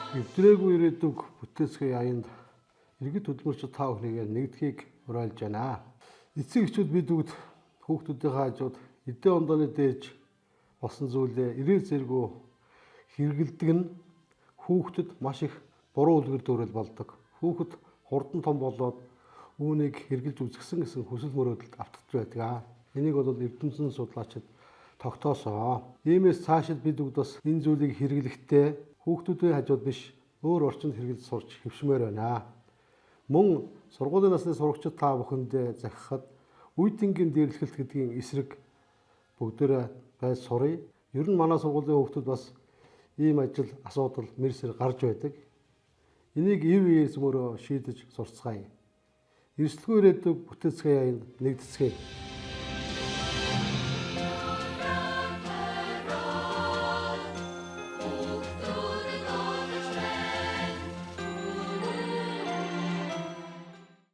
Эвдрээгүй ирээдүг бүтээцгээ аянд иргэд хөдөлмөрчид та бүхнийг нэгдхийг уриалж байна. Эцэг эхчүүд бид бүгд хүүхдүүдийнхээ хажууд эдийн ондооны дээж болсон зүйлээ ирээ зэргүй хэрэгэлдэг нь хүүхдэд маш их буруу үлгэр дуурайл болдог. Хүүхэд хурдан том болоод үүнийг хэрэгжилж үзэхсэн гэсэн хүсэл мөрөөдөлд автаж байдаг. Энийг бол эрдэмтэн судлаачид тогтоосон. Иймээс цаашид бид бүгд бас энэ зүйлийг хэрэглэхдээ хүүхдүүдийн хажууд биш өөр орчинд хэрэгжилж сурч хэвшмээр байна. Мөн сургуулийн насны сурагчид та бүхэндээ захихад үе тэнгийн дээрлэхэлт гэдгийн эсрэг бүгдээрээ байж сурыг. Ер нь манай сургуулийн хүүхдүүд бас ийм ажил асуудал мэрсэр гарч байдаг. Энийг ив эзмөрөө шийдэж сурцгаая. Эрсдэлгүй ирээдүг бүтээцгээе аянд нэгдэцгээе.